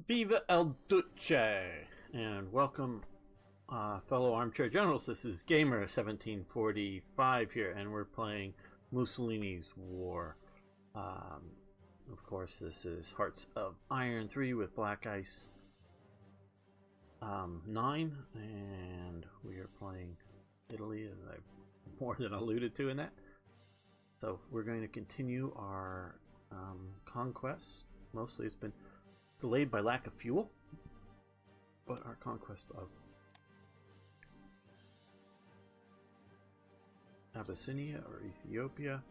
Viva el Duce, and welcome, fellow armchair generals. This is Gamer 1745 here, and we're playing Mussolini's War. Of course, this is Hearts of Iron 3 with Black Ice 9, and we are playing Italy, as I've more than alluded to in that. So we're going to continue our conquest. Mostly it's been delayed by lack of fuel, but our conquest of Abyssinia or Ethiopia.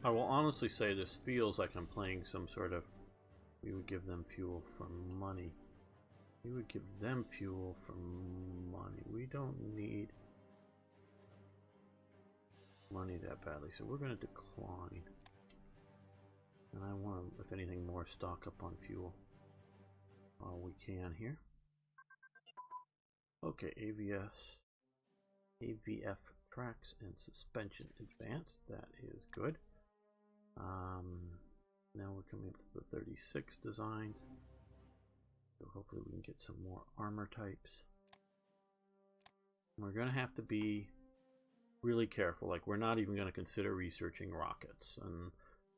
I will honestly say this feels like I'm playing some sort of, we would give them fuel for money. We would give them fuel for money. We don't need money that badly, so we're going to decline. And I want to, if anything, more stock up on fuel. All we can here. Okay, AVF tracks and suspension advanced. That is good. Now we're coming up to the 36 designs, so hopefully we can get some more armor types. We're going to have to be really careful, like we're not even going to consider researching rockets and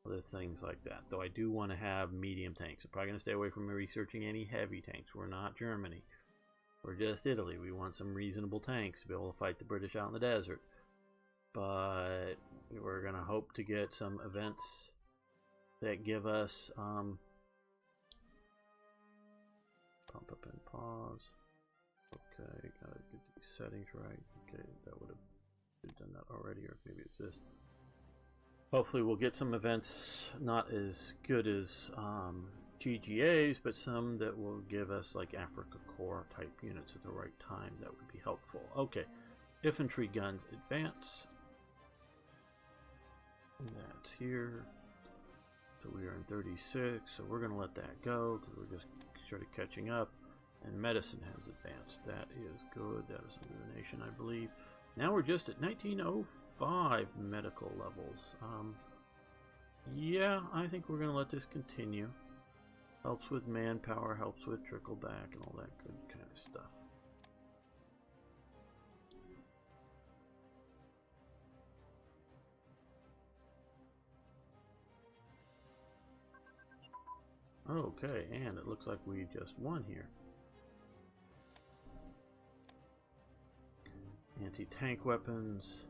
other things like that, though I do want to have medium tanks. I'm probably going to stay away from researching any heavy tanks. We're not Germany, we're just Italy. We want some reasonable tanks to be able to fight the British out in the desert. But we're going to hope to get some events that give us pump up and pause. Okay, gotta get these settings right. Okay, that would have done that already, or maybe it's this. Hopefully we'll get some events not as good as GGAs, but some that will give us like Africa Corps type units at the right time. That would be helpful. Okay, infantry guns advance. That's here. So we are in 36, so we're going to let that go because we're just sort of catching up. And medicine has advanced. That is good. That is a new nation, I believe. Now we're just at 1905 medical levels. Yeah, I think we're going to let this continue. Helps with manpower, helps with trickle back and all that good kind of stuff. Okay, and it looks like we just won here. Anti-tank weapons.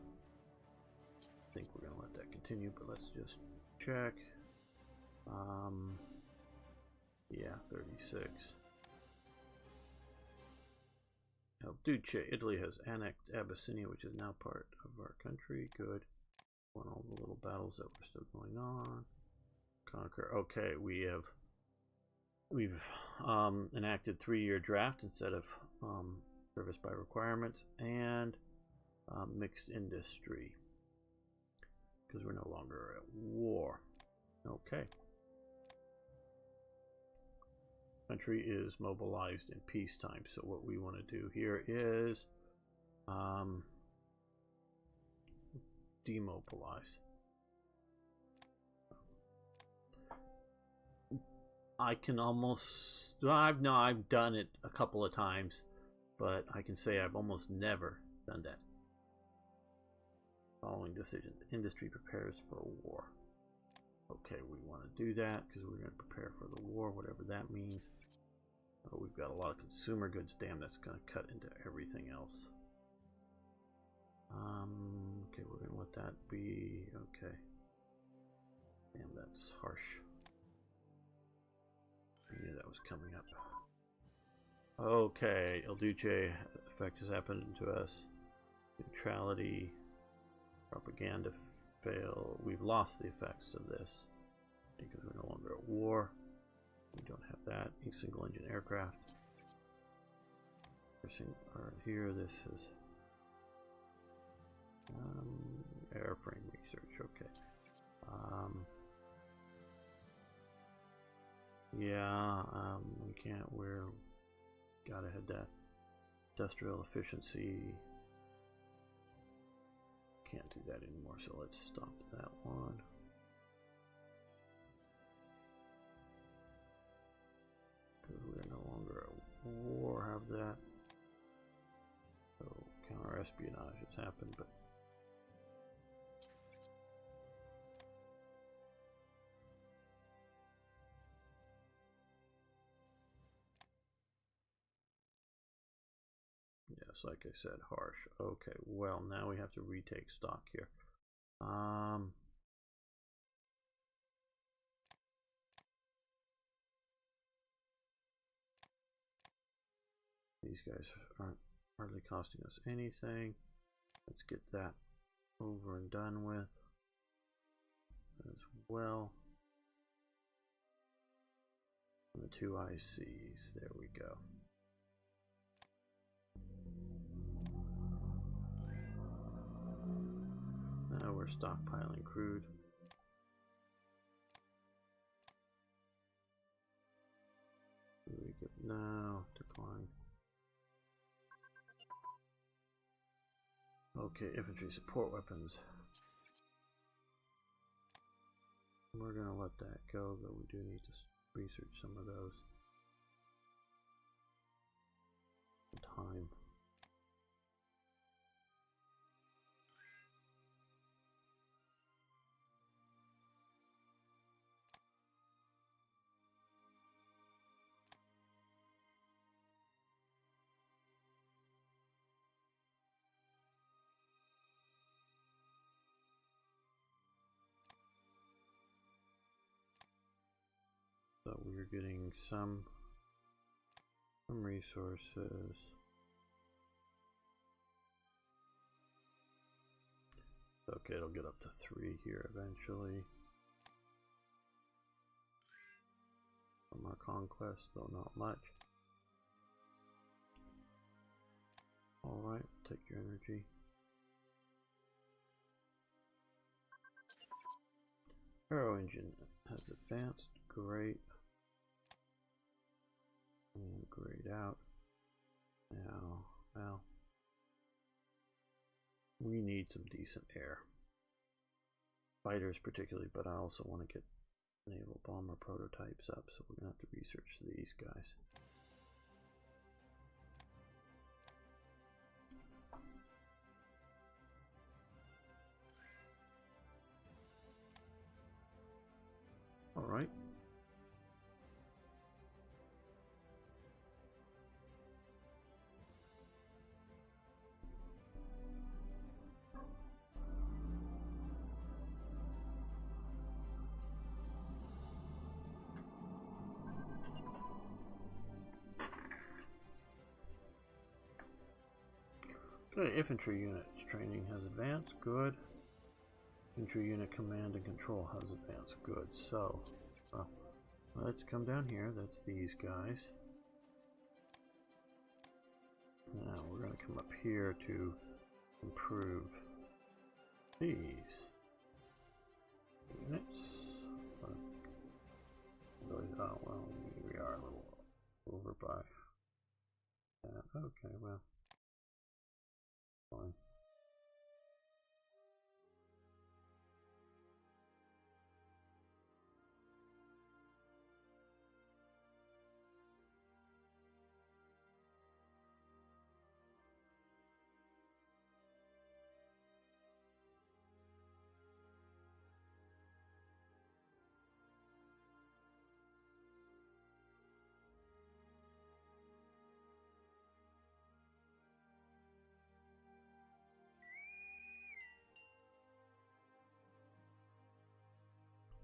I think we're going to let that continue, but let's just check. Yeah, 36. El Duce, Italy has annexed Abyssinia, which is now part of our country. Good. Won all the little battles that were still going on. Conquer. Okay, we've enacted 3-year draft instead of service by requirements, and mixed industry because we're no longer at war. Okay. Country is mobilized in peacetime, so what we want to do here is demobilize. I can almost, I've done it a couple of times, but I can say I've almost never done that. Following decision: industry prepares for war. Okay, we want to do that because we're going to prepare for the war, whatever that means. Oh, we've got a lot of consumer goods. Damn, that's going to cut into everything else. Okay, we're going to let that be. Okay. Damn, that's harsh. I knew that was coming up. Okay, El Duce effect has happened to us. Neutrality, propaganda fail. We've lost the effects of this because we're no longer at war. We don't have that. A single engine aircraft. Here, this is Airframe research, okay. Yeah, we can't, gotta hit that. Industrial efficiency. Can't do that anymore, so let's stop that one. Because we're no longer at war, have that. So counter espionage has happened, but yes, like I said, harsh. Okay, well now we have to retake stock here. These guys aren't hardly costing us anything. Let's get that over and done with as well. And the 2 ICs, there we go. Now we're stockpiling crude. Here we go. Now decline. Okay, infantry support weapons. We're gonna let that go, though we do need to research some of those. Time. So we're getting some resources. Okay, it'll get up to 3 here eventually. From our conquest, though not much. Alright, take your energy. Aero engine has advanced, great. And grayed out. Now, well, we need some decent air. Fighters particularly, but I also want to get naval bomber prototypes up, so we're going to have to research these guys. Alright. Okay, infantry units training has advanced, good. Infantry unit command and control has advanced, good. So, let's come down here, that's these guys. Now we're going to come up here to improve these units. Oh, well, we are a little over by that. Okay, well, fine.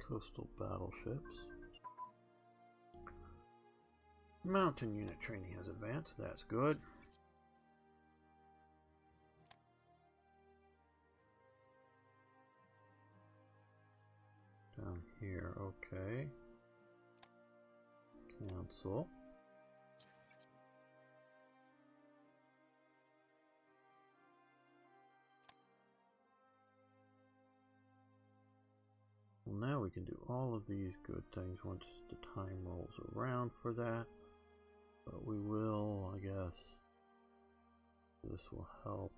Coastal battleships. Mountain unit training has advanced, that's good. Down here, okay. Cancel. we can do all of these good things once the time rolls around for that. But we will, I guess, this will help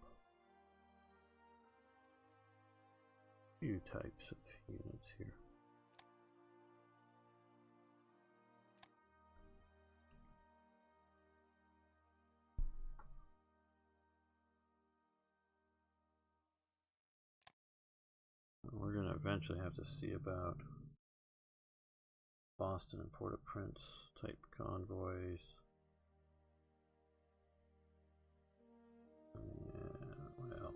a few types of units here. We're going to eventually have to see about Boston and Port-au-Prince type convoys. Well,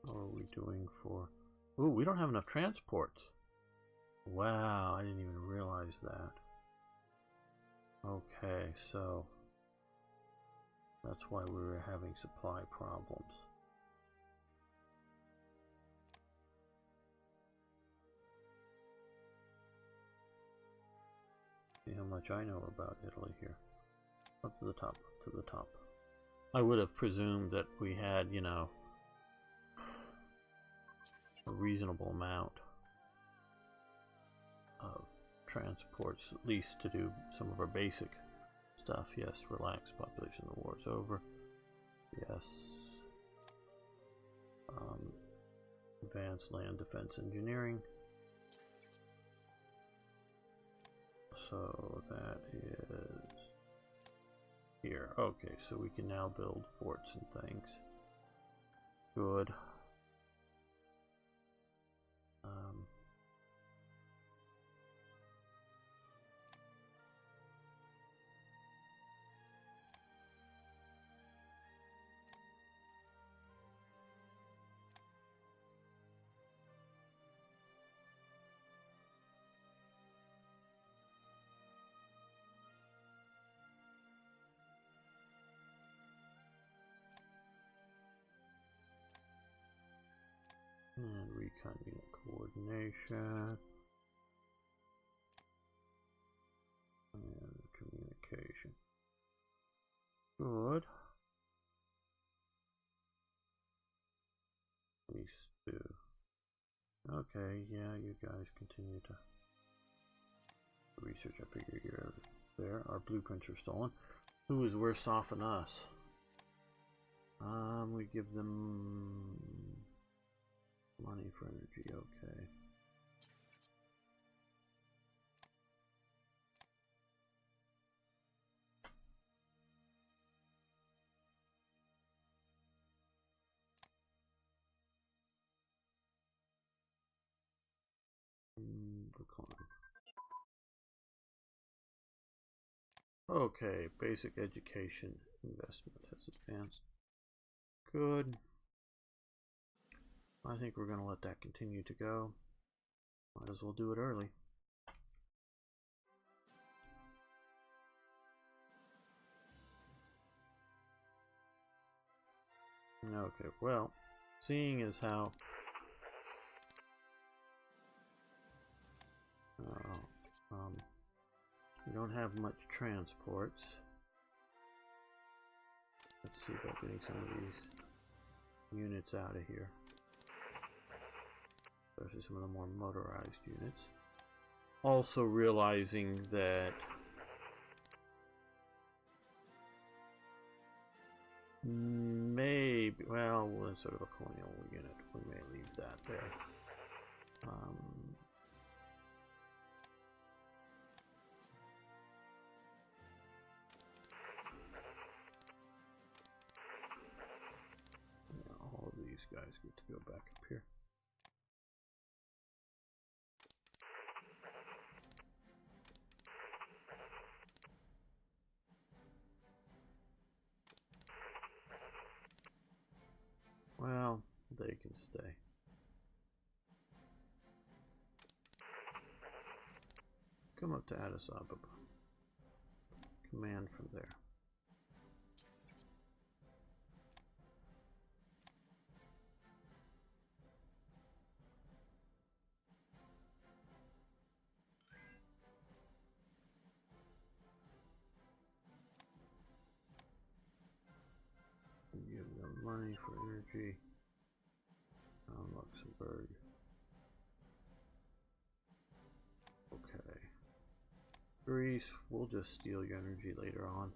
how are we doing for... Ooh, we don't have enough transports. Wow, I didn't even realize that. Okay, so that's why we were having supply problems. See how much I know about Italy here. Up to the top, up to the top. I would have presumed that we had, you know, a reasonable amount of transports, at least to do some of our basic stuff. Yes, relax, population, the war's over. Yes. Advanced land defense engineering. So that is here. Okay, so we can now build forts and things. Good. And recon unit coordination. And communication. Good. These two. Okay, yeah, you guys continue to research. I figure you're there. Our blueprints are stolen. Who is worse off than us? We give them money for energy, okay. Okay, basic education investment has advanced. Good. I think we're going to let that continue to go. Might as well do it early. Okay, well, seeing as how we don't have much transports, let's see about getting some of these units out of here, especially some of the more motorized units. Also realizing that maybe, well, instead of a colonial unit, we may leave that there. Yeah, all of these guys get to go back up here. Well, they can stay. Come up to Addis Ababa. Command from there. money for energy. Luxembourg. Okay. Greece, we'll just steal your energy later on.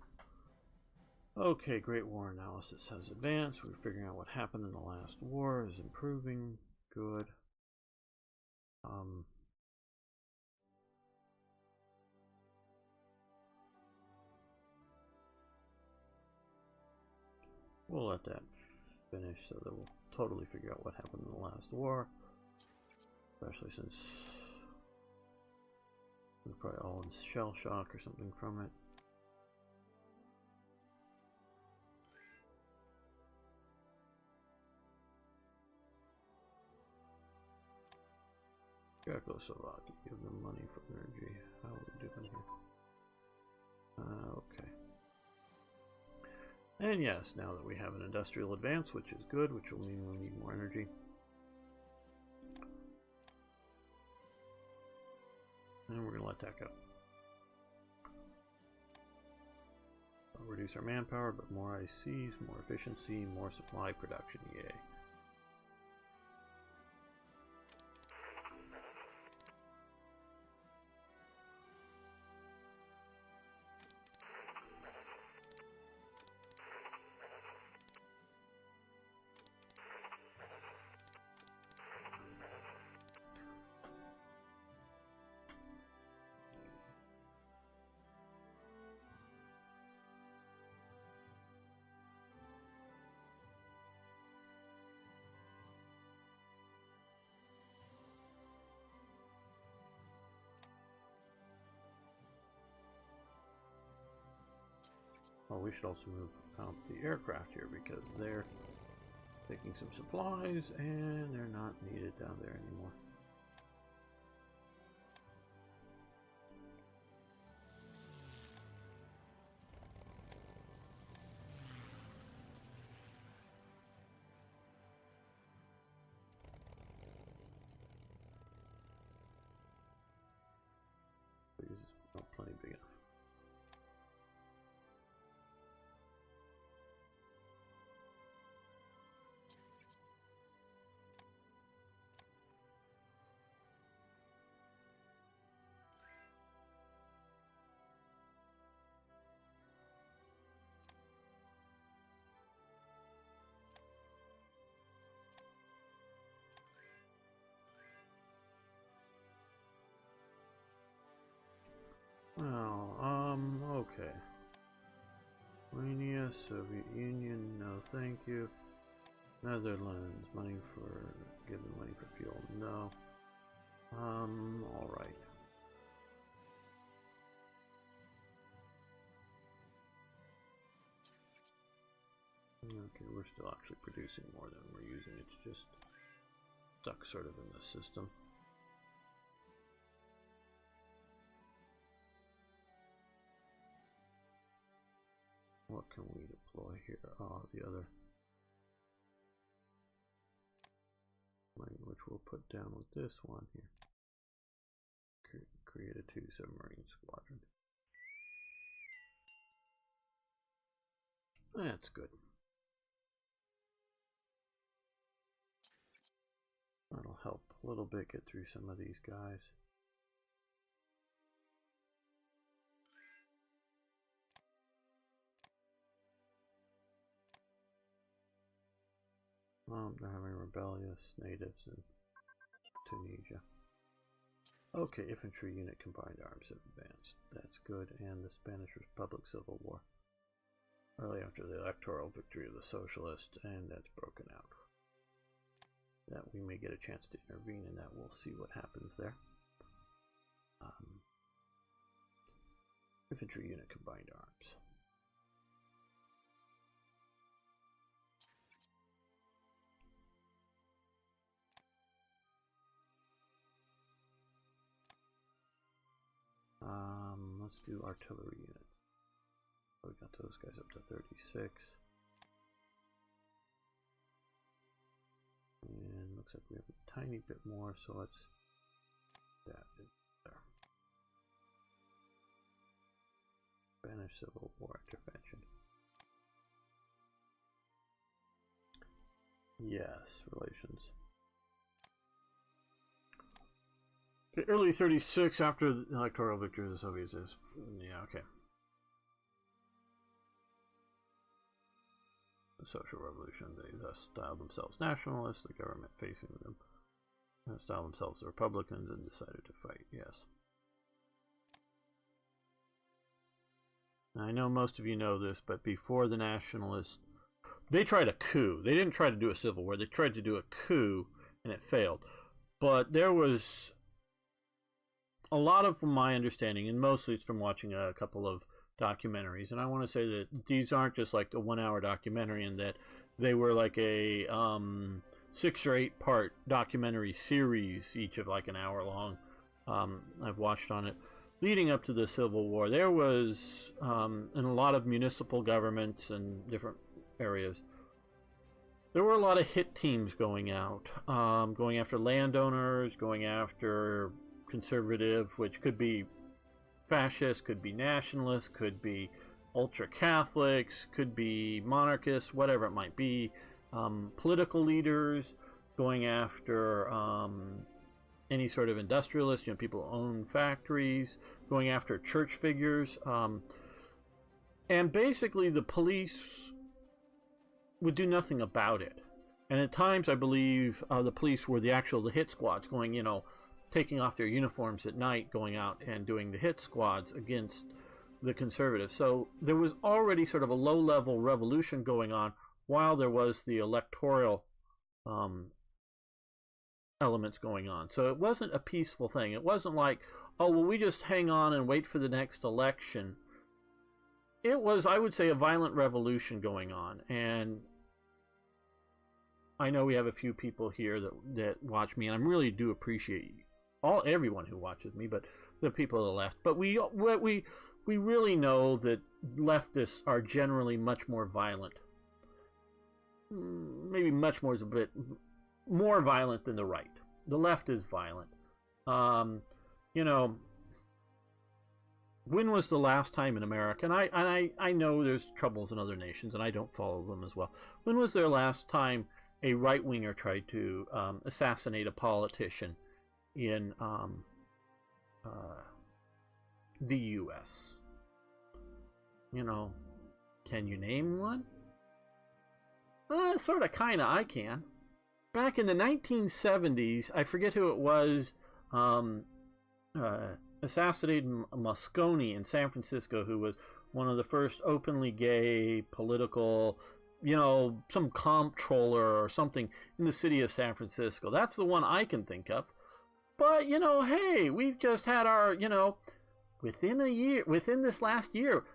Okay, Great War analysis has advanced. We're figuring out what happened in the last war. Is improving. Good. We'll let that finish so that we'll totally figure out what happened in the last war. Especially since we're probably all in shell shock or something from it. Czechoslovakia, give them money for energy. How are we doing here? Okay. And yes, now that we have an industrial advance, which is good, which will mean we'll need more energy. And we're going to let that go. I'll reduce our manpower, but more ICs, more efficiency, more supply production, yay. Well, we should also move out the aircraft here because they're taking some supplies and they're not needed down there anymore. This is not plenty big enough. Well, okay. Romania, Soviet Union, no thank you. Netherlands, money for, give them money for fuel, no. Alright. Okay, we're still actually producing more than we're using, it's just stuck sort of in the system. What can we deploy here? The other plane, which we'll put down with this one here. Create a 2 submarine squadron. That's good. That'll help a little bit get through some of these guys. They're having rebellious natives in Tunisia. Okay, infantry unit combined arms have advanced. That's good. And the Spanish Republic Civil War. Early after the electoral victory of the socialists, and that's broken out. That we may get a chance to intervene in that. We'll see what happens there. Infantry unit combined arms. Let's do artillery units. We got those guys up to 36. And looks like we have a tiny bit more, so let's put that in there. Spanish Civil War intervention. Yes, relations. Okay, early 36 after the electoral victory of the Soviets is. Yeah, okay. The social revolution, they thus styled themselves nationalists, the government facing them styled themselves Republicans and decided to fight, yes. Now, I know most of you know this, but before the nationalists, they tried a coup. They didn't try to do a civil war. They tried to do a coup, and it failed. But there was a lot of, from my understanding, and mostly it's from watching a couple of documentaries, and I want to say that these aren't just like a 1 hour documentary, and that they were like a 6 or 8 part documentary series, each of like an hour long. I've watched on it leading up to the Civil War. There was in a lot of municipal governments and different areas, there were a lot of hit teams going out, going after landowners, going after conservative, which could be fascist, could be nationalist, could be ultra Catholics, could be monarchists, whatever it might be. Political leaders, going after any sort of industrialist, people who own factories, going after church figures, and basically the police would do nothing about it. And at times, I believe the police were the hit squads going, taking off their uniforms at night, going out and doing the hit squads against the conservatives. So there was already sort of a low-level revolution going on while there was the electoral elements going on. So it wasn't a peaceful thing. It wasn't like, oh, well, we just hang on and wait for the next election. It was, I would say, a violent revolution going on. And I know we have a few people here that watch me, and I really do appreciate everyone who watches me, but the people on the left. But we really know that leftists are generally much more violent. Maybe much more is a bit more violent than the right. The left is violent. When was the last time in America, and I know there's troubles in other nations, and I don't follow them as well. When was their last time a right-winger tried to assassinate a politician in the U.S.? Can you name one? Sort of, kind of, I can. Back in the 1970s, I forget who it was, assassinated Moscone in San Francisco, who was one of the first openly gay political, some comptroller or something in the city of San Francisco. That's the one I can think of. But, hey, we've just had our, within this last year,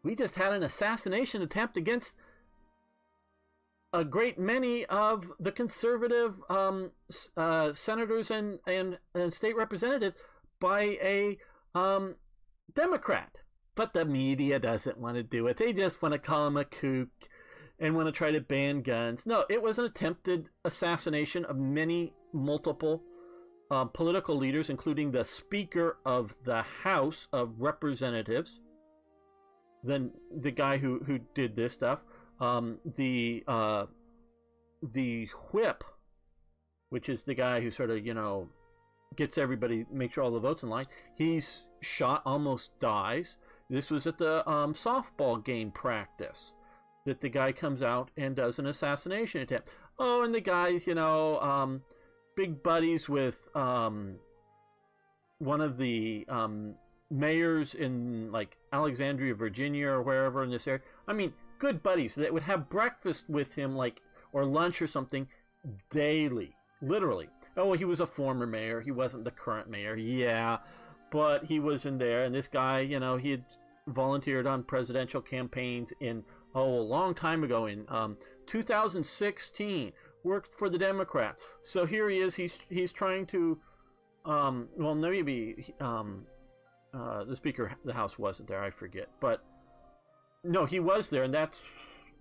we just had an assassination attempt against a great many of the conservative senators and state representatives by a Democrat. But the media doesn't want to do it. They just want to call him a kook and want to try to ban guns. No, it was an attempted assassination of multiple political leaders, including the Speaker of the House of Representatives, then the guy who did this stuff, the whip, which is the guy who sort of, gets everybody, makes sure all the votes in line. He's shot, almost dies. This was at the softball game practice that the guy comes out and does an assassination attempt. Oh, and the guy's, big buddies with one of the mayors in like Alexandria, Virginia, or wherever in this area. I mean, good buddies that would have breakfast with him, or lunch or something, daily, literally. Oh, he was a former mayor. He wasn't the current mayor. Yeah, but he was in there. And this guy, he had volunteered on presidential campaigns a long time ago in 2016. Worked for the Democrats. So here he is. He's trying to, maybe the Speaker of the House wasn't there. I forget, but no, he was there, and that's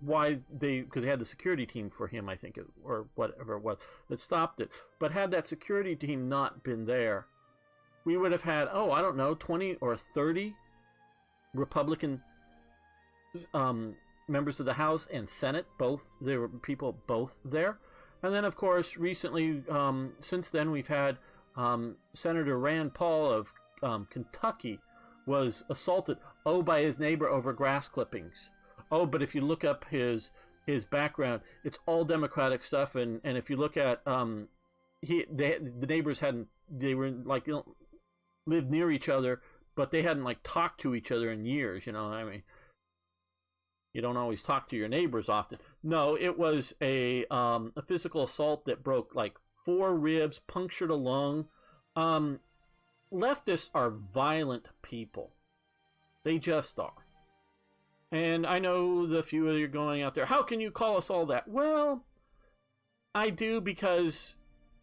why because they had the security team for him, I think, or whatever it was, that stopped it. But had that security team not been there, we would have had 20 or 30 Republican members of the House and Senate. Both there were people both there. And then, of course, recently, since then, we've had Senator Rand Paul of Kentucky was assaulted, by his neighbor over grass clippings. But if you look up his background, it's all Democratic stuff. And if you look at the neighbors they were like, lived near each other, but they hadn't like talked to each other in years. I mean, you don't always talk to your neighbors often. No, it was a physical assault that broke like 4 ribs, punctured a lung. Leftists are violent people. They just are. And I know the few of you are going out there, how can you call us all that? Well, I do, because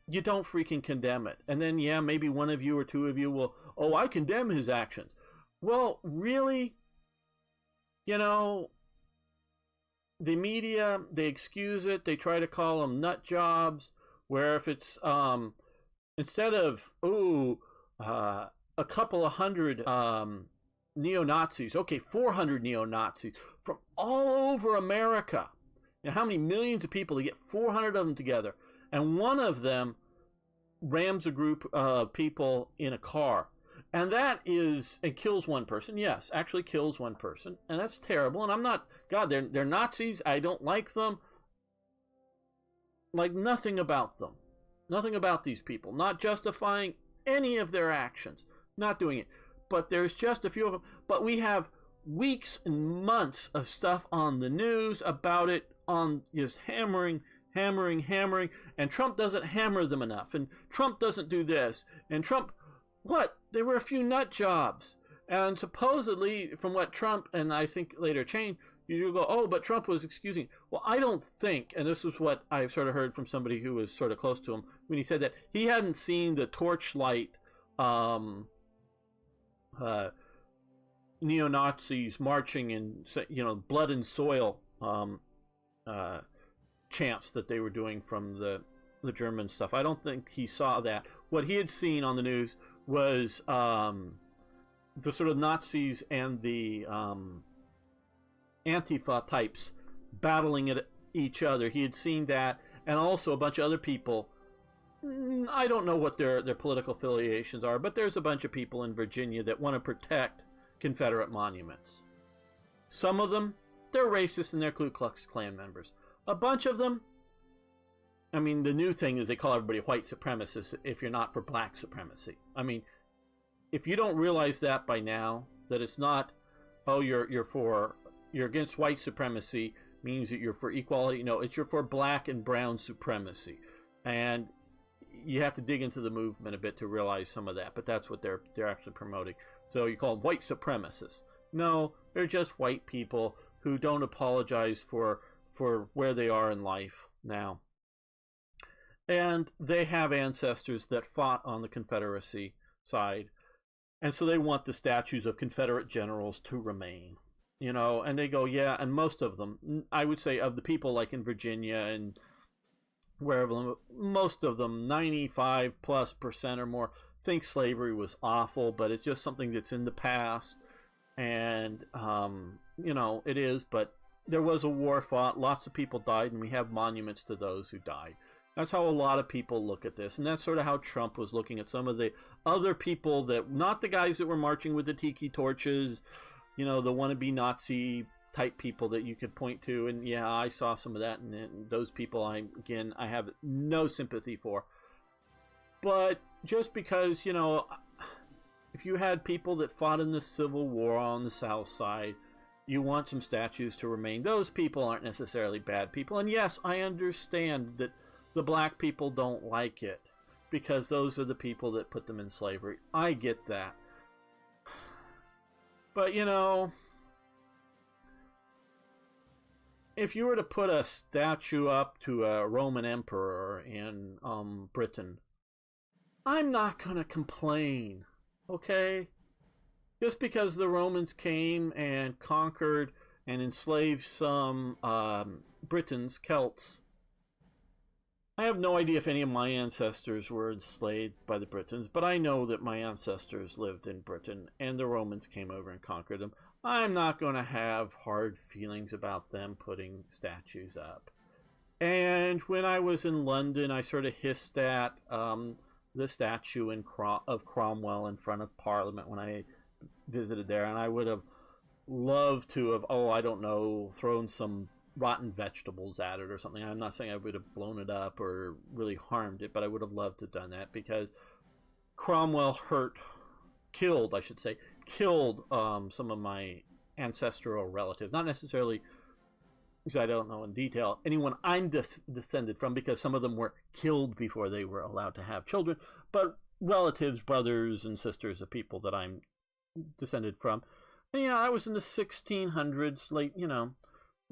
you don't freaking condemn it. And then, yeah, maybe one of you or two of you will, I condemn his actions. Well, really? The media, they excuse it. They try to call them nut jobs, where if it's, instead of, a couple of hundred neo-Nazis, 400 neo-Nazis from all over America. How many millions of people? They get 400 of them together, and one of them rams a group of people in a car, and it kills one person. Yes, actually kills one person, and that's terrible. And I'm not, God, they're Nazis. I don't like them. Like nothing about them, nothing about these people. Not justifying any of their actions, not doing it. But there's just a few of them. But we have weeks and months of stuff on the news about it, on just hammering, and Trump doesn't hammer them enough, and Trump doesn't do this, and Trump, what? There were a few nut jobs, and supposedly, from what Trump, and I think later changed, you go, but Trump was excusing. Well, I don't think, and this is what I've sort of heard from somebody who was sort of close to him, when he said that he hadn't seen the torchlight neo-Nazis marching in, blood and soil chants that they were doing from the German stuff. I don't think he saw that. What he had seen on the news was the sort of Nazis and the Antifa types battling at each other. He had seen that, and also a bunch of other people. I don't know what their political affiliations are, but there's a bunch of people in Virginia that want to protect Confederate monuments. Some of them, they're racist and they're Ku Klux Klan members. A bunch of them, I mean, the new thing is they call everybody white supremacists if you're not for black supremacy. I mean, if you don't realize that by now, that it's not, you're against white supremacy, means that you're for equality. No, you're for black and brown supremacy. And you have to dig into the movement a bit to realize some of that, but that's what they're actually promoting. So you call them white supremacists. No, they're just white people who don't apologize for where they are in life now. And they have ancestors that fought on the Confederacy side, and so they want the statues of Confederate generals to remain. And they go, yeah, and most of them, I would say, of the people like in Virginia and wherever, most of them, 95+% or more, think slavery was awful, but it's just something that's in the past. And, it is, but there was a war fought, lots of people died, and we have monuments to those who died. That's how a lot of people look at this, and that's sort of how Trump was looking at some of the other people that, not the guys that were marching with the tiki torches, the wannabe Nazi type people that you could point to, and yeah, I saw some of that, and those people, I have no sympathy for. But just because, if you had people that fought in the Civil War on the South Side, you want some statues to remain. Those people aren't necessarily bad people, and yes, I understand that the black people don't like it, because those are the people that put them in slavery. I get that. But, if you were to put a statue up to a Roman emperor in Britain, I'm not going to complain, okay? Just because the Romans came and conquered and enslaved some Britons, Celts. I have no idea if any of my ancestors were enslaved by the Britons, but I know that my ancestors lived in Britain and the Romans came over and conquered them. I'm not going to have hard feelings about them putting statues up. And when I was in London, I sort of hissed at the statue of Cromwell in front of Parliament when I visited there, and I would have loved to have, oh, I don't know, thrown some rotten vegetables at it or something. I'm not saying I would have blown it up or really harmed it, but I would have loved to have done that, because Cromwell killed some of my ancestral relatives. Not necessarily, because I don't know in detail, anyone I'm descended from, because some of them were killed before they were allowed to have children, but relatives, brothers and sisters of people that I'm descended from. And, that was in the 1600s, late,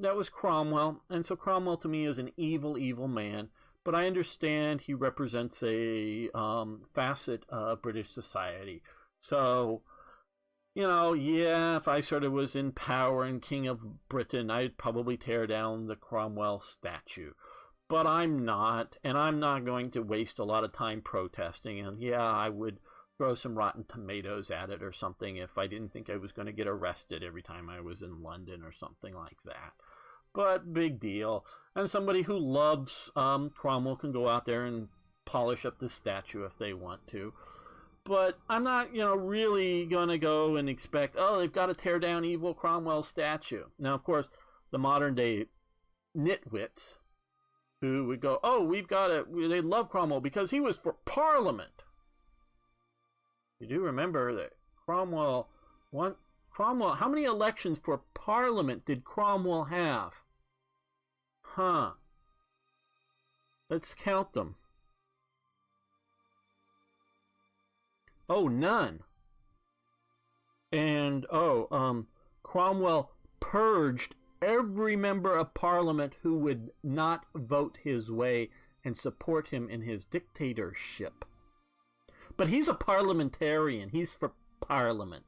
that was Cromwell. And so Cromwell to me is an evil, evil man. But I understand he represents a facet of British society. So, if I sort of was in power and king of Britain, I'd probably tear down the Cromwell statue. But I'm not, and I'm not going to waste a lot of time protesting. And I would throw some rotten tomatoes at it or something if I didn't think I was going to get arrested every time I was in London or something like that. But big deal. And somebody who loves Cromwell can go out there and polish up the statue if they want to. But I'm not, really going to go and expect, oh, they've got to tear down evil Cromwell statue. Now, of course, the modern day nitwits who would go, oh, they love Cromwell because he was for Parliament. You do remember that Cromwell, how many elections for Parliament did Cromwell have? Let's count them. Oh, none. And, Cromwell purged every member of Parliament who would not vote his way and support him in his dictatorship. But he's a parliamentarian. He's for Parliament.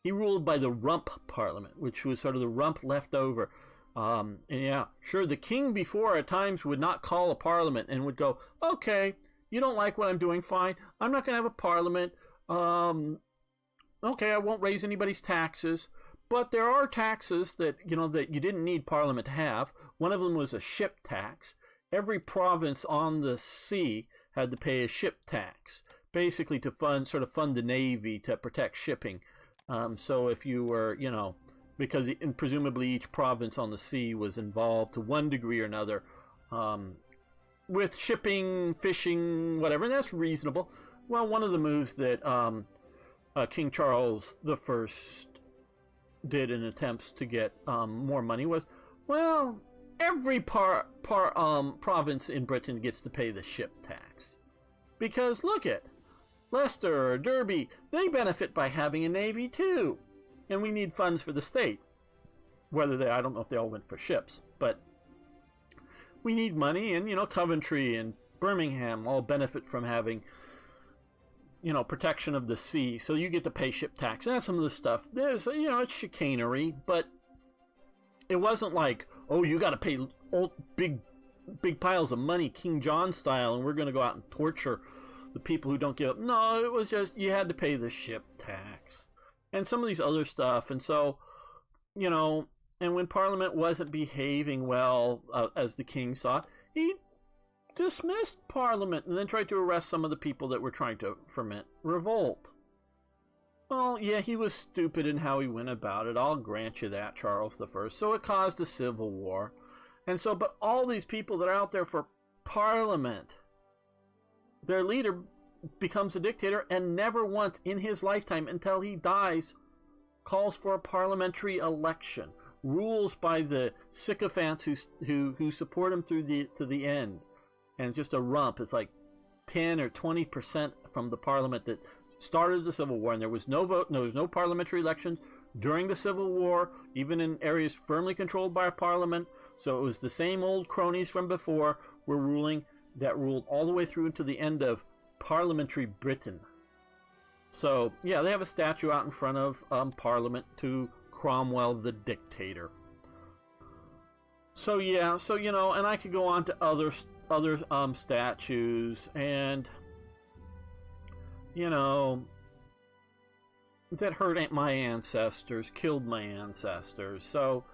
He ruled by the rump parliament, which was sort of the rump left over. Sure, the king before at times would not call a parliament and would go, okay, you don't like what I'm doing, fine. I'm not going to have a parliament. Okay, I won't raise anybody's taxes. But there are taxes that you didn't need Parliament to have. One of them was a ship tax. Every province on the sea had to pay a ship tax, basically to fund the Navy to protect shipping. So if you were, because presumably each province on the sea was involved to one degree or another with shipping, fishing, whatever, and that's reasonable. Well, one of the moves that King Charles I did in attempts to get more money was, well, every province in Britain gets to pay the ship tax. Because look at Leicester, Derby, they benefit by having a navy too. And we need funds for the state. I don't know if they all went for ships, but we need money, and Coventry and Birmingham all benefit from having protection of the sea, so you get to pay ship tax. And that's some of the stuff. There's, it's chicanery, but it wasn't like, oh, you got to pay big piles of money, King John style, and we're going to go out and torture the people who don't give up. No, it was just, you had to pay the ship tax. And some of these other stuff. And so, and when Parliament wasn't behaving well, as the king saw, he dismissed Parliament and then tried to arrest some of the people that were trying to foment revolt. Well, yeah, he was stupid in how he went about it. I'll grant you that, Charles I. So it caused a civil war. And so, but all these people that are out there for Parliament, their leader becomes a dictator and never once in his lifetime until he dies calls for a parliamentary election, rules by the sycophants who support him to the end. And just a rump. It's like 10 or 20% from the parliament that started the Civil War, and there was no vote, there was no parliamentary elections during the Civil War, even in areas firmly controlled by a parliament. So it was the same old cronies from before were ruling, that ruled all the way through into the end of parliamentary Britain. So yeah, they have a statue out in front of Parliament to Cromwell the dictator. So yeah, and I could go on to other statues, and that hurt my ancestors, killed my ancestors. So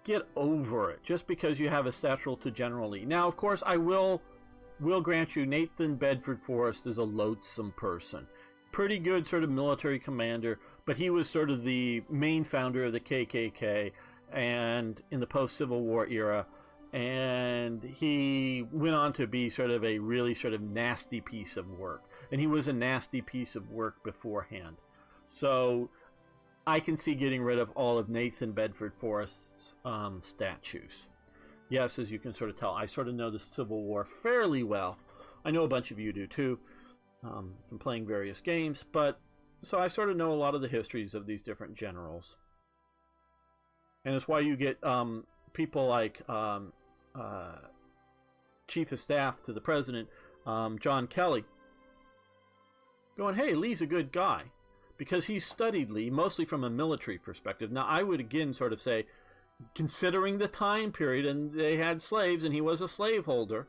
get over it just because you have a statue to General Lee. Now, of course, I will grant you Nathan Bedford Forrest is a loathsome person. Pretty good sort of military commander, but he was sort of the main founder of the KKK and in the post-Civil War era, and he went on to be sort of a really sort of nasty piece of work, and he was a nasty piece of work beforehand. So I can see getting rid of all of Nathan Bedford Forrest's statues. Yes, as you can sort of tell, I sort of know the Civil War fairly well. I know a bunch of you do too, from playing various games, but so I sort of know a lot of the histories of these different generals. And it's why you get people like Chief of Staff to the President, John Kelly, going, hey, Lee's a good guy, because he studied Lee mostly from a military perspective. Now, I would again sort of say, considering the time period, and they had slaves, and he was a slaveholder,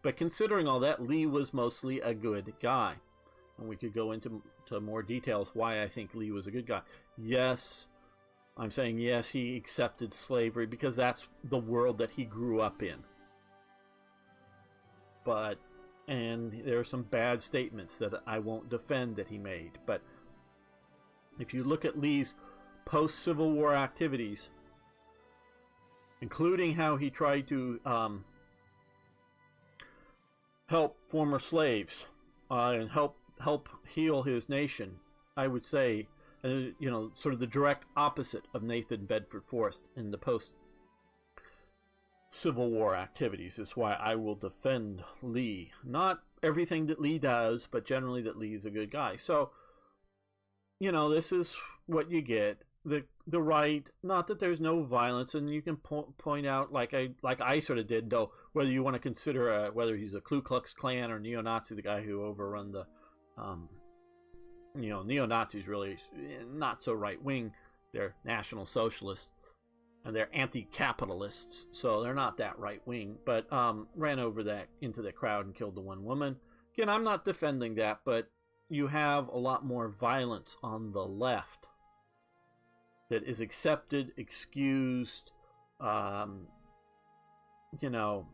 but considering all that, Lee was mostly a good guy. And we could go into more details why I think Lee was a good guy. Yes, I'm saying yes, he accepted slavery because that's the world that he grew up in. But, and there are some bad statements that I won't defend that he made. But if you look at Lee's post-Civil War activities, including how he tried to help former slaves and help heal his nation, I would say, you know, sort of the direct opposite of Nathan Bedford Forrest in the post-Civil War activities. Is why I will defend Lee. Not everything that Lee does, but generally that Lee is a good guy. So, you know, this is what you get. The right, not that there's no violence, and you can point out, like I sort of did, though, whether you want to consider whether he's a Ku Klux Klan or neo-Nazi, the guy who overrun the, you know, neo-Nazis really not so right-wing. They're National Socialists, and they're anti-capitalists, so they're not that right-wing, but ran over that into the crowd and killed the one woman. Again, I'm not defending that, but you have a lot more violence on the left that is accepted, excused, you know,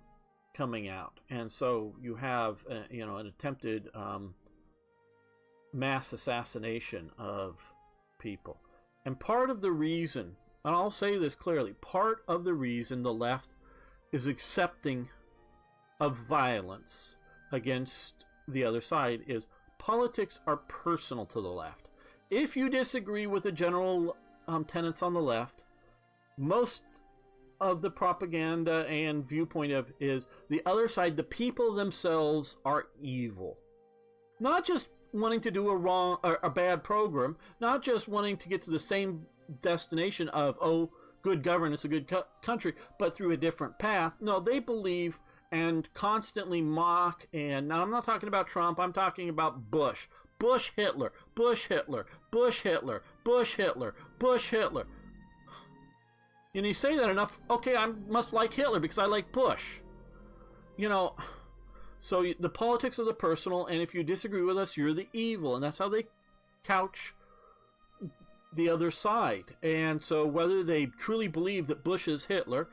coming out. And so you have, you know, an attempted mass assassination of people. And part of the reason, and I'll say this clearly, part of the reason the left is accepting of violence against the other side is politics are personal to the left. If you disagree with the general tenets on the left, most of the propaganda and viewpoint of is the other side, the people themselves are evil. Not just wanting to do a bad program, not just wanting to get to the same destination of, oh, good governance, a good country, but through a different path. No, they believe and constantly mock, and now I'm not talking about Trump, I'm talking about Bush. Bush Hitler, Bush Hitler, Bush Hitler, Bush Hitler, Bush Hitler. And you say that enough, okay, I must like Hitler because I like Bush. You know, so the politics of the personal, and if you disagree with us, you're the evil, and that's how they couch the other side. And so whether they truly believe that Bush is Hitler,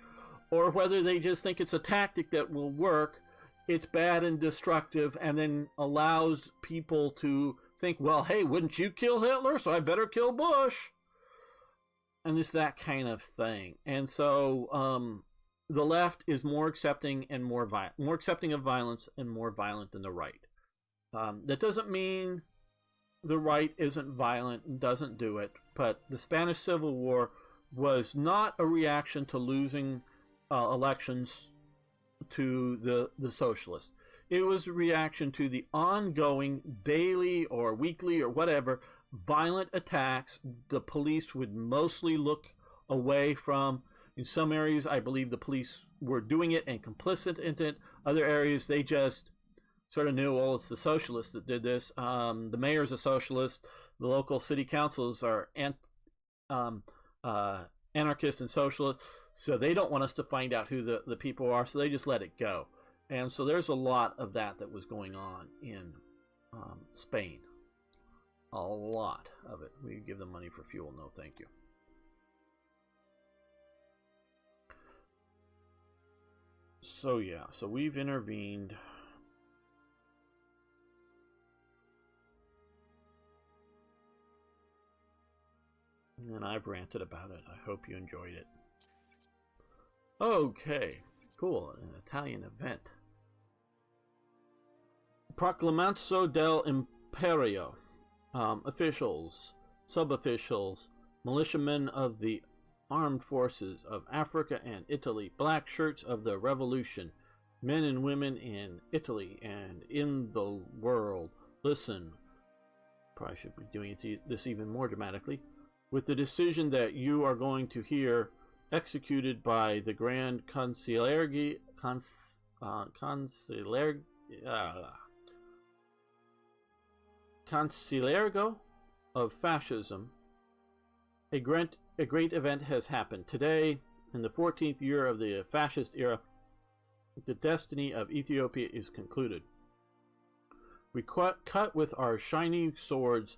or whether they just think it's a tactic that will work, it's bad and destructive, and then allows people to think, well, hey, wouldn't you kill Hitler? So I better kill Bush. And it's that kind of thing. And so the left is more accepting and more accepting of violence and more violent than the right. That doesn't mean the right isn't violent and doesn't do it, but the Spanish Civil War was not a reaction to losing elections to the socialists. It was a reaction to the ongoing daily or weekly or whatever violent attacks. The police would mostly look away from. In some areas, I believe the police were doing it and complicit in it. Other areas, they just sort of knew, well, it's the socialists that did this. The mayor's a socialist. The local city councils are anarchists and socialists. So they don't want us to find out who the people are, so they just let it go. And so there's a lot of that was going on in Spain. A lot of it. We give them money for fuel. No, thank you. So yeah, so we've intervened. And I've ranted about it. I hope you enjoyed it. Okay, cool. An Italian event. Proclamatio del Imperio. Officials, sub-officials, militiamen of the armed forces of Africa and Italy, black shirts of the revolution, men and women in Italy and in the world. Listen, probably should be doing this even more dramatically. With the decision that you are going to hear executed by the Grand Consigliere Consigliergo of fascism, a great event has happened. Today, in the 14th year of the fascist era, the destiny of Ethiopia is concluded. We cut with our shining swords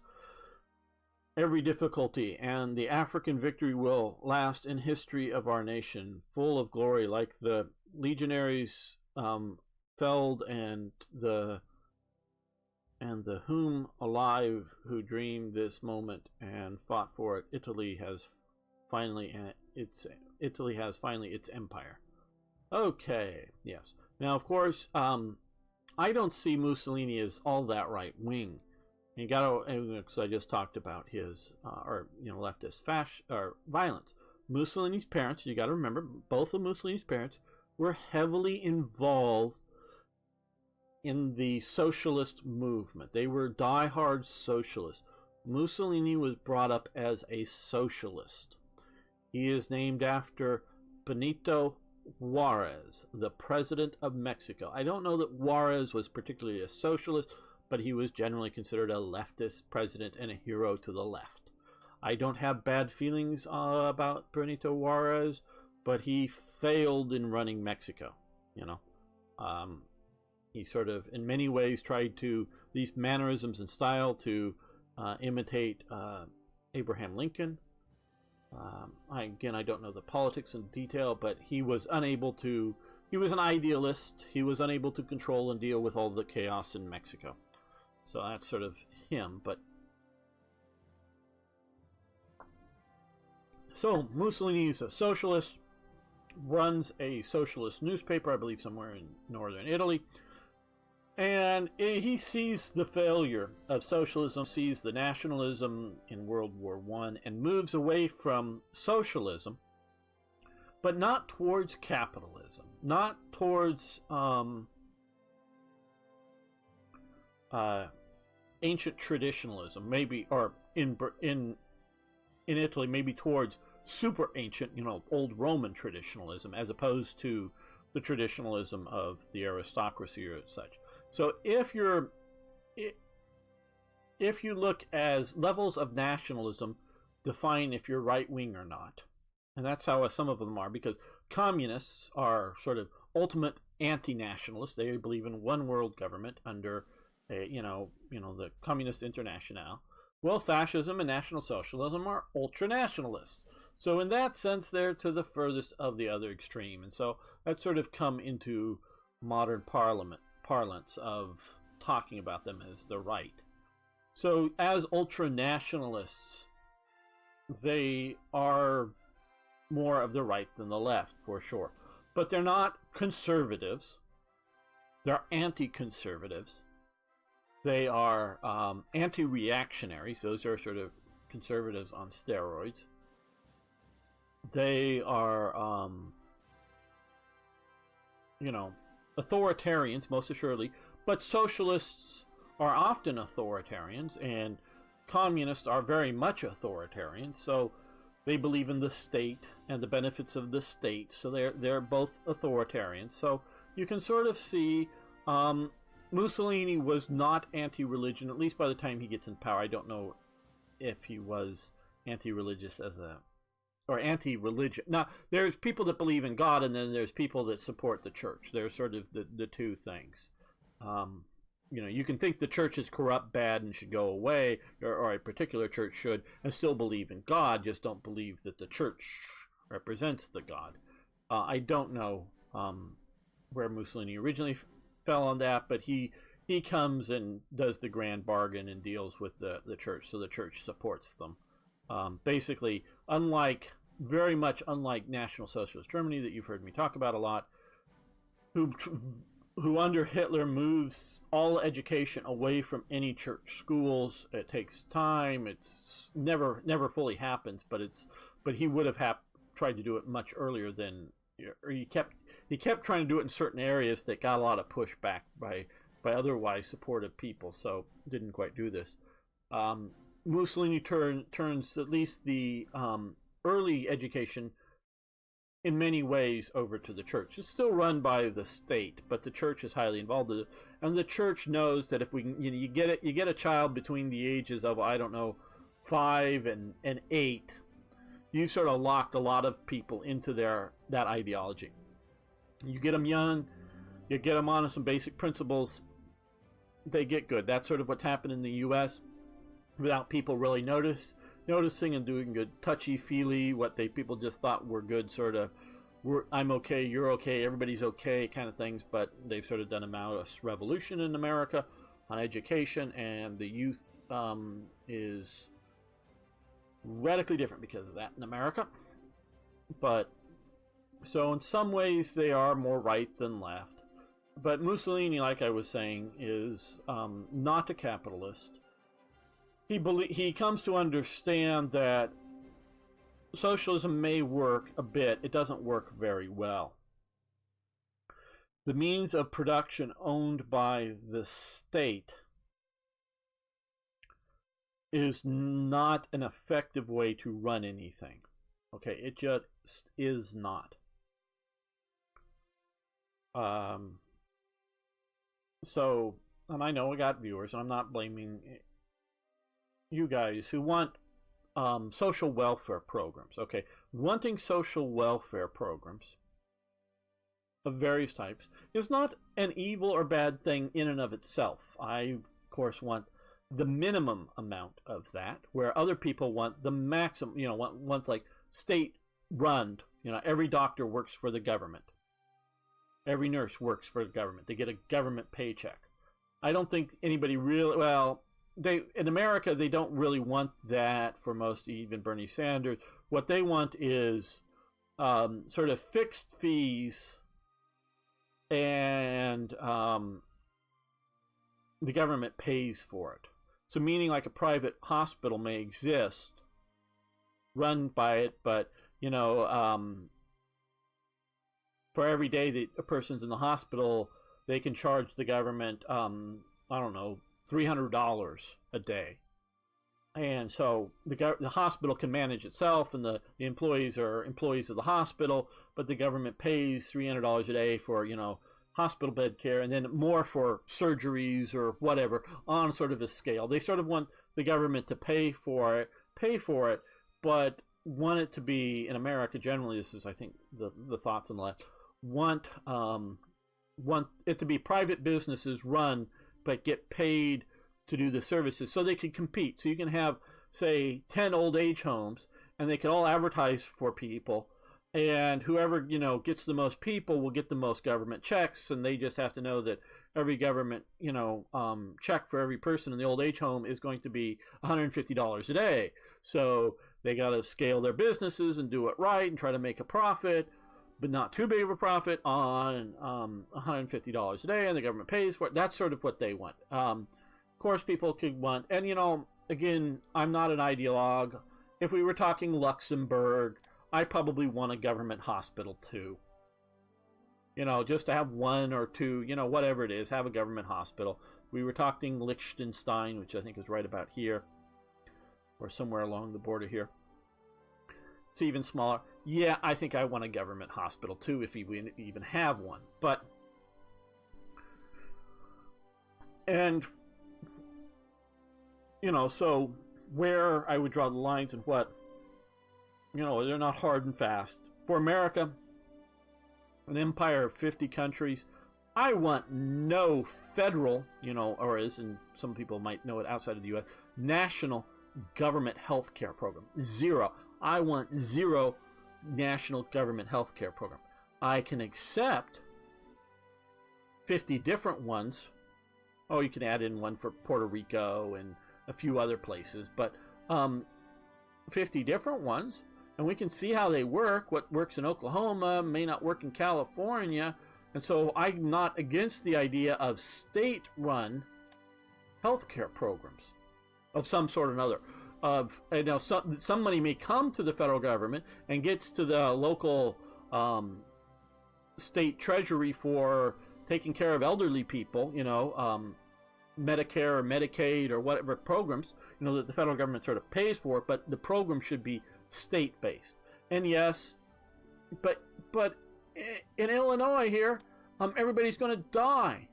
every difficulty, and the African victory will last in history of our nation, full of glory, like the legionaries felled and the whom alive who dreamed this moment and fought for it. Italy has finally its empire. Okay, yes. Now, of course, I don't see Mussolini as all that right wing. You got to, because I just talked about his, leftist violence. Mussolini's parents, you got to remember, both of Mussolini's parents were heavily involved in the socialist movement. They were diehard socialists. Mussolini was brought up as a socialist. He is named after Benito Juarez, the president of Mexico. I don't know that Juarez was particularly a socialist, but he was generally considered a leftist president and a hero to the left. I don't have bad feelings about Benito Juarez, but he failed in running Mexico. He sort of, in many ways, tried to, these mannerisms and style, to imitate Abraham Lincoln. I don't know the politics in detail, but he was unable to, he was an idealist. He was unable to control and deal with all the chaos in Mexico. So that's sort of him. But so Mussolini is a socialist, runs a socialist newspaper, I believe somewhere in northern Italy. And he sees the failure of socialism, sees the nationalism in World War I, and moves away from socialism, but not towards capitalism, not towards ancient traditionalism, maybe, or in Italy, maybe towards super ancient, old Roman traditionalism, as opposed to the traditionalism of the aristocracy or such. So if you look as levels of nationalism, define if you're right wing or not, and that's how some of them are, because communists are sort of ultimate anti-nationalists. They believe in one world government under the Communist International. Well, fascism and National Socialism are ultra-nationalists. So in that sense, they're to the furthest of the other extreme. And so that's sort of come into modern parlance of talking about them as the right. So as ultra-nationalists, they are more of the right than the left, for sure. But they're not conservatives. They're anti-conservatives. They are anti-reactionaries. Those are sort of conservatives on steroids. They are, authoritarians, most assuredly. But socialists are often authoritarians, and communists are very much authoritarians. So they believe in the state and the benefits of the state. So they're both authoritarians. So you can sort of see Mussolini was not anti-religion, at least by the time he gets in power. I don't know if he was anti-religious or anti-religion. Now, there's people that believe in God, and then there's people that support the church. There's sort of the two things. You can think the church is corrupt, bad, and should go away, or a particular church should, and still believe in God, just don't believe that the church represents the God. I don't know where Mussolini originally fell on that, but he comes and does the grand bargain and deals with the church, so the church supports them. Basically, very much unlike National Socialist Germany that you've heard me talk about a lot, who under Hitler moves all education away from any church schools. It takes time. It's never fully happens, but he would have tried to do it much earlier than, or he kept trying to do it in certain areas that got a lot of pushback by otherwise supportive people, so didn't quite do this. Mussolini turns at least the early education in many ways over to the church. It's still run by the state, but the church is highly involved in it, and the church knows that if you get a child between the ages of, I don't know, 5 and 8, you sort of locked a lot of people into that ideology. You get them young, you get them on some basic principles, they get good. That's sort of what's happened in the U.S. without people really noticing and doing good touchy-feely, what people just thought were good, sort of, I'm okay, you're okay, everybody's okay kind of things, but they've sort of done a Maoist revolution in America on education, and the youth is radically different because of that in America. But so in some ways they are more right than left. But Mussolini, like I was saying, is not a capitalist. He comes to understand that socialism may work a bit. It doesn't work very well. The means of production owned by the state is not an effective way to run anything. Okay, it just is not. So, and I know I got viewers, and I'm not blaming you guys who want social welfare programs. Okay, wanting social welfare programs of various types is not an evil or bad thing in and of itself. I, of course, want the minimum amount of that, where other people want the maximum, want like state run, every doctor works for the government. Every nurse works for the government. They get a government paycheck. I don't think anybody really, in America, they don't really want that for most, even Bernie Sanders. What they want is sort of fixed fees, and the government pays for it. So meaning like a private hospital may exist, run by it, but, for every day that a person's in the hospital, they can charge the government, I don't know, $300 a day. And so the hospital can manage itself, and the employees are employees of the hospital, but the government pays $300 a day for, hospital bed care, and then more for surgeries or whatever on sort of a scale. They sort of want the government to pay for it, but want it to be, in America generally, this is, I think, the thoughts on the left, want it to be private businesses run, but get paid to do the services so they can compete. So you can have, say, 10 old age homes, and they can all advertise for people, and whoever, gets the most people will get the most government checks, and they just have to know that every government, check for every person in the old age home is going to be $150 a day. So they got to scale their businesses and do it right and try to make a profit, but not too big of a profit on $150 a day, and the government pays for it. That's sort of what they want. Of course, people could want, and again, I'm not an ideologue. If we were talking Luxembourg, I probably want a government hospital too. Just to have one or two, whatever it is, have a government hospital. We were talking Liechtenstein, which I think is right about here, or somewhere along the border here. It's even smaller. Yeah, I think I want a government hospital too, if we even have one. But, and, so where I would draw the lines and what, they're not hard and fast. For America, an empire of 50 countries, I want no federal, or as in some people might know it outside of the U.S., national government health care program. Zero. I want zero national government health care program. I can accept 50 different ones. Oh, you can add in one for Puerto Rico and a few other places, but 50 different ones, and we can see how they work. What works in Oklahoma may not work in California, and so I'm not against the idea of state-run healthcare programs of some sort or another. Some money may come to the federal government and gets to the local state treasury for taking care of elderly people, Medicare or Medicaid or whatever programs, that the federal government sort of pays for, but the program should be state-based. And yes, but in Illinois here, everybody's going to die.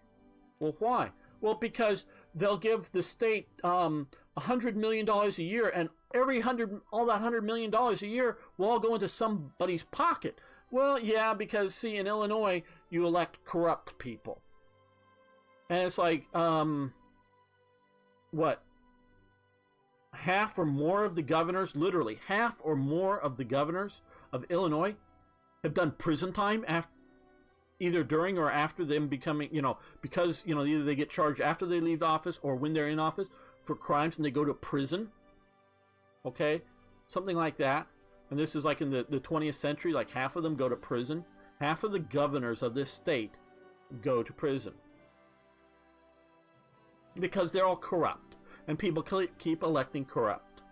Well, why? Well, because they'll give the state $100 million a year, and all that $100 million a year will all go into somebody's pocket. Well, yeah, because see, in Illinois, you elect corrupt people. And it's like, what? Half or more of the governors, literally half or more of the governors of Illinois have done prison time either during or after them becoming, because, either they get charged after they leave the office or when they're in office for crimes and they go to prison. Okay? Something like that. And this is like in the 20th century, like half of them go to prison. Half of the governors of this state go to prison. Because they're all corrupt. And people keep electing corrupt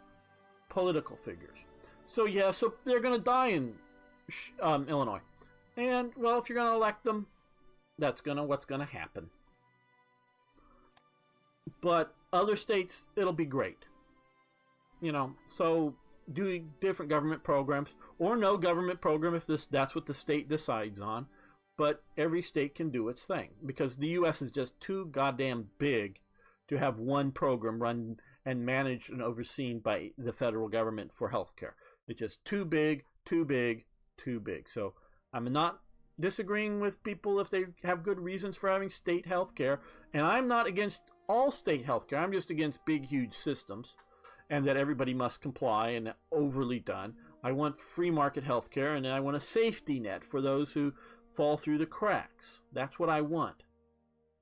political figures. So yeah, so they're going to die in Illinois. And, well, if you're going to elect them, that's what's going to happen. But other states, it'll be great. So do different government programs or no government program if that's what the state decides on. But every state can do its thing because the U.S. is just too goddamn big to have one program run and managed and overseen by the federal government for healthcare. It's just too big, too big, too big. So I'm not disagreeing with people if they have good reasons for having state healthcare, and I'm not against all state healthcare. I'm just against big, huge systems, and that everybody must comply and overly done. I want free market healthcare, and I want a safety net for those who fall through the cracks. That's what I want.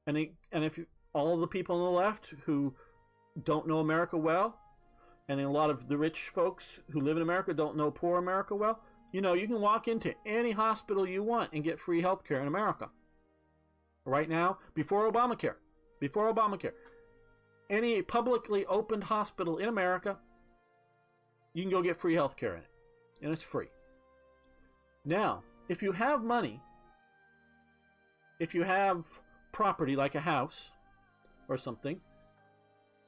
And if all the people on the left who don't know America well, and a lot of the rich folks who live in America don't know poor America well, you can walk into any hospital you want and get free health care in America. Right now, before Obamacare, any publicly opened hospital in America, you can go get free health care in it. And it's free. Now, if you have money, if you have property like a house or something,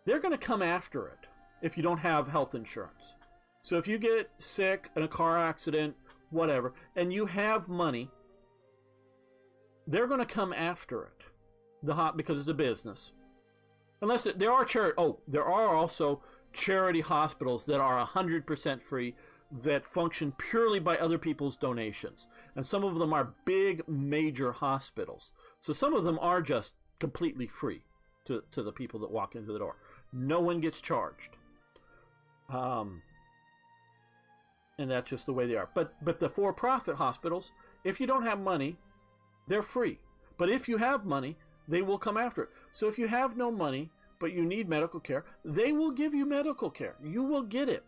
they're going to come after it if you don't have health insurance. So if you get sick in a car accident, whatever, and you have money, they're going to come after it, because it's a business. Unless there are also charity hospitals that are 100% free that function purely by other people's donations, and some of them are big, major hospitals. So some of them are just completely free to the people that walk into the door. No one gets charged. And that's just the way they are. But the for-profit hospitals, if you don't have money, they're free. But if you have money, they will come after it. So if you have no money, but you need medical care, they will give you medical care. You will get it.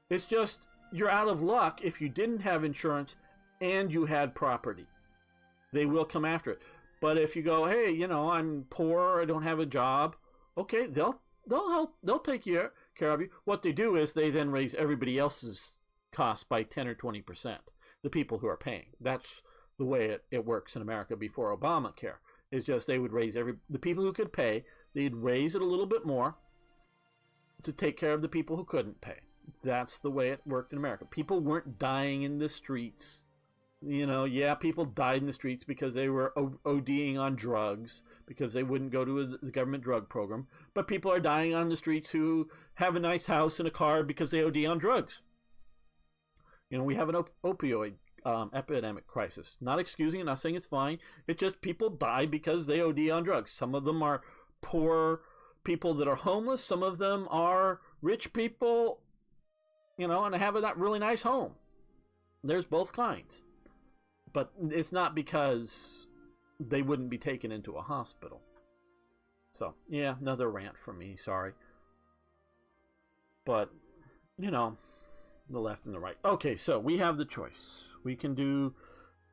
It's just you're out of luck if you didn't have insurance and you had property. They will come after it. But if you go, hey, I'm poor, I don't have a job, okay, they'll take care of you. What they do is they then raise everybody else's costs by 10 or 20%, the people who are paying. That's the way it works in America before Obamacare. It's just they would raise the people who could pay, they'd raise it a little bit more to take care of the people who couldn't pay. That's the way it worked in America. People weren't dying in the streets. People died in the streets because they were ODing on drugs, because they wouldn't go to the government drug program. But people are dying on the streets who have a nice house and a car because they OD on drugs. We have an opioid epidemic crisis. Not excusing it, not saying it's fine. It's just people die because they OD on drugs. Some of them are poor people that are homeless. Some of them are rich people, and have a really nice home. There's both kinds. But it's not because they wouldn't be taken into a hospital. So, yeah, another rant from me, sorry. But, you know, the left and the right. Okay, so we have the choice. We can do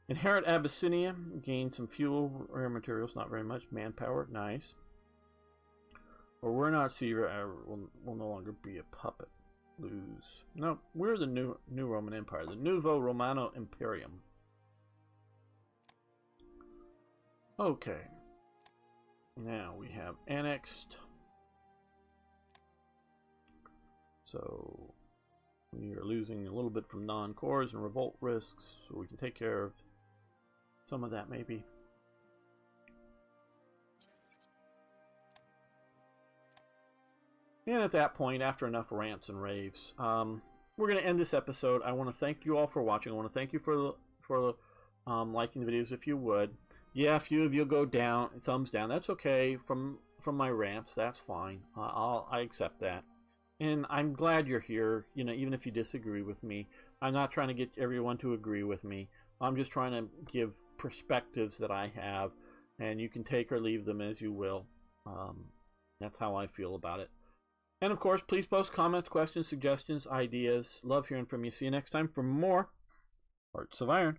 inherit Abyssinia, gain some fuel, rare materials, not very much, manpower, nice. Or we're not Caesar, will no longer be a puppet. Lose. No, we're the new Roman Empire, the Nuovo Romano Imperium. Okay. Now we have annexed. So we are losing a little bit from non-cores and revolt risks, so we can take care of some of that maybe. And at that point, after enough rants and raves, we're going to end this episode. I want to thank you all for watching. I want to thank you for liking the videos if you would. Yeah, a few of you go down, thumbs down. That's okay. From my rants, that's fine. I accept that. And I'm glad you're here. You know, even if you disagree with me, I'm not trying to get everyone to agree with me. I'm just trying to give perspectives that I have, and you can take or leave them as you will. That's how I feel about it. And of course, please post comments, questions, suggestions, ideas. Love hearing from you. See you next time for more Hearts of Iron.